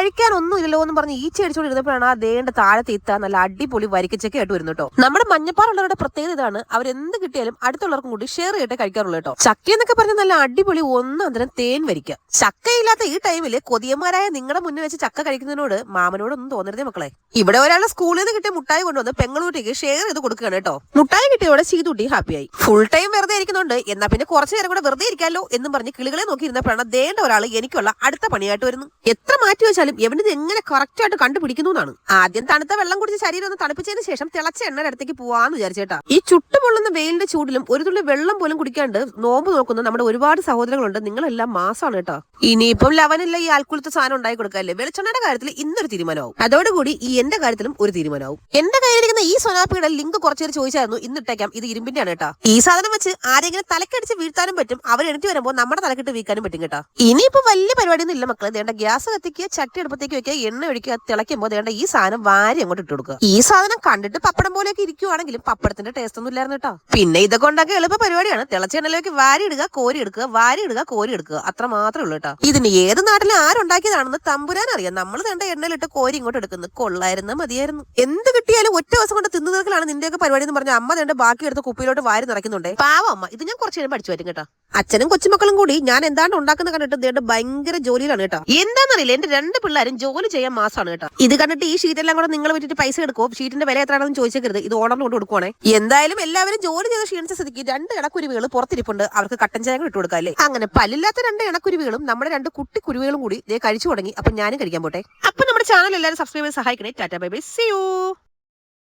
കഴിക്കാനൊന്നും ഇല്ലല്ലോ എന്ന് പറഞ്ഞ് ഈച്ച അടിച്ചുകൊണ്ടിരുന്നപ്പോഴാണ് ആ ദേണ്ട താഴത്തെ ഇത്ത നല്ല അടിപൊളി വരിക്കച്ചൊക്കെ ആയിട്ട് വരുന്നു കേട്ടോ. നമ്മുടെ മഞ്ഞപ്പാറുള്ളവരുടെ പ്രത്യേകത ഇതാണ്, അവരെന്ത് കിട്ടിയാലും അടുത്തുള്ളവർക്കും കൂടി ഷെയർ ചെയ്തിട്ട് കഴിക്കാറുള്ളൂ കേട്ടോ. ചക്ക എന്നൊക്കെ പറഞ്ഞ നല്ല അടിപൊളി ഒന്നന്തരം തേൻ വരിക്കുക. ചക്കയില്ലാത്ത ഈ ടൈമില് കൊതിയന്മാരായ നിങ്ങളുടെ മുന്നിൽ വെച്ച് ചക്ക കഴിക്കുന്നതിനോട് മാമനോടൊന്നും തോന്നരുതേ മക്കളെ. ഇവിടെ ഒരാളെ സ്കൂളിൽ നിന്ന് കിട്ടിയ മുട്ടായി കൊണ്ടുവന്ന് പെങ്ങളൂട്ടിക്ക് ഷെയർ ചെയ്ത് കൊടുക്കുകയാണ് കേട്ടോ. മുട്ടായി കിട്ടിയോടെ ചീതുട്ടി ഹാപ്പിയായി. ഫുൾ ടൈം വെറുതെ ഇരിക്കുന്നുണ്ട്, എന്നാ പിന്നെ കുറച്ചു നേരം കൂടെ വെറുതെ ഇരിക്കാമല്ലോ എന്നും പറഞ്ഞ് കിളികളെ നോക്കിയിരുന്നപ്പോഴാണ് ദേണ്ട ഒരാൾ എനിക്കുള്ള അടുത്ത പണിയായിട്ട് വരുന്നു. എത്ര മാറ്റി വെച്ചാലും എവനിത് എങ്ങനെ കറക്റ്റ് ആയിട്ട് കണ്ടുപിടിക്കുന്നു എന്നാണ്. ആദ്യം തണുത്ത വെള്ളം കുടിച്ച് ശരീരം ഒന്ന് തണുപ്പിച്ചതിന് ശേഷം തിളച്ച എണ്ണയുടെ അടുത്തേക്ക് പോവാന്ന് വിചാരിച്ചേട്ടാ. ഈ ചുട്ടുപൊള്ളുന്ന വെയിലിന്റെ ചൂടിലും ഒരു തുള്ളി വെള്ളം പോലും കുടിക്കാണ്ട് നോമ്പ് നോക്കുന്ന നമ്മുടെ ഒരുപാട് സഹോദരങ്ങളുണ്ട്. നിങ്ങളെല്ലാം മാസമാണ് കേട്ടോ. ഇനിയിപ്പം ലവനില്ല ഈ ആൽക്കുലത്തെ സാധനം ഉണ്ടായി കൊടുക്കാല്ലേ. വെളിച്ചെണ്ണയുടെ കാര്യത്തിൽ ഇന്നൊരു തീരുമാനമാവും. അതോടുകൂടി ഈ എന്റെ കാര്യത്തിലും ഒരു തീരുമാനമാവും. എന്റെ കയ്യിലിരിക്കുന്ന ഈ സൊനാപ്പിയുടെ ലിങ്ക് കുറച്ചേര് ചോദിച്ചായിരുന്നു, ഇന്നിട്ടേക്കാം. ഇത് ഇരുമ്പിന്റെ ആണ് കേട്ടോ. ഈ സാധനം വെച്ച് ആരെങ്കിലും തലക്കടിച്ച് വീഴ്ത്താനും പറ്റും, അവർ എണീറ്റ് വരുമ്പോൾ നമ്മുടെ തലക്കിട്ട് വീക്കാനും പറ്റും കേട്ടോ. ഇനിയിപ്പോ വലിയ പരിപാടിയൊന്നും ഇല്ല മക്കളെ. ദേണ്ട ഗ്യാസ് കത്തിക്കുക, ചട്ടി അടുപ്പത്തേക്ക് വെക്കുക, എണ്ണ ഒഴിക്കുക, തിളയ്ക്കുമ്പോൾ ദേണ്ട ഈ സാധനം വാരി അങ്ങോട്ട് ഇട്ട് കൊടുക്കുക. ഈ സാധനം കണ്ടിട്ട് പപ്പടം പോലെയൊക്കെ ഇരിക്കുവാണെങ്കിലും പപ്പടത്തിന്റെ ടേസ്റ്റ് ഒന്നും ഇല്ലായിരുന്നു കേട്ടോ. പിന്നെ ഇതൊക്കെ ഉണ്ടാക്കിയ എളുപ്പ പരിപാടിയാണ്. തിളച്ച എണ്ണയിലേക്ക് വാരി ഇടുക, കോരി എടുക്കുക, വാരി ഇടുക, കോരി എടുക്കുക, അത്ര മാത്രമേ ഉള്ളൂ കേട്ടോ. ഇതിന് ഏത് നാട്ടിലെ ആരുണ്ടാക്കിയതാണെന്ന് തമ്പുരാൻ അറിയാം. നമ്മൾ ദേണ്ട എണ്ണയിലിട്ട് കോരി ഇങ്ങോട്ട് എടുക്കുന്നത് കൊള്ളായിരുന്നു, മതിയായിരുന്നു. എന്ത് കിട്ടിയാലും ഒറ്റ ദിവസം കൊണ്ട് തിന്നു തീർക്കലാണ് നിന്റെയൊക്കെ പരിപാടി എന്ന് പറഞ്ഞ അമ്മ ദേണ്ട ബാക്കി എടുത്ത് കുപ്പിയിലോട്ട് വാരി നിറയ്ക്കുന്നുണ്ട്. പാവം അമ്മ. ഇത് ഞാൻ കുറച്ച് നേരം പഠിച്ചു വരും കേട്ടോ. അച്ഛനും കൊച്ചുമക്കളും കൂടി ഞാൻ എന്താണ്ട് ഉണ്ടാക്കുന്ന കണ്ടിട്ട് ദേണ്ട ഭയങ്കര ജോലിയിലാണ് കേട്ടോ. എന്താണെന്നറിയില്ല, എന്റെ 2 പിള്ളേരും ജോലി ചെയ്യാൻ മാസമാണ് കേട്ടോ. ഇത് കണ്ടിട്ട് ഈ ഷീറ്റെല്ലാം കൂടെ നിങ്ങൾ വിട്ടിട്ട് പൈസ എടുക്കുമോ? ഷീറ്റിന്റെ വില എത്രയാണെന്ന് ചോദിച്ചേക്കരുത്, ഇത് ഓണറിന് കൊണ്ട് കൊടുക്കുവാണേ. എന്തായാലും എല്ലാവരും ജോലി ചെയ്ത് ക്ഷീണിച്ച സ്ഥിതിക്ക് 2 ഇണക്കുരുവികൾ പുറത്തിരിപ്പുണ്ട്. അവർക്ക് കട്ടൻ ചായ ഇട്ട് കൊടുക്കാല്ലേ. അങ്ങനെ പല്ലില്ലാത്ത 2 ഇണക്കുരുവികളും നമ്മുടെ 2 കുട്ടി കുരുവികളും കൂടി കഴിച്ചു തുടങ്ങി. അപ്പൊ ഞാനും കഴിക്കാൻ പോട്ടെ. അപ്പൊ നമ്മുടെ ചാനൽ എല്ലാവരും സബ്സ്ക്രൈബ് ചെയ്ത് സഹായിക്കണേ. Ta ta bye bye, see U.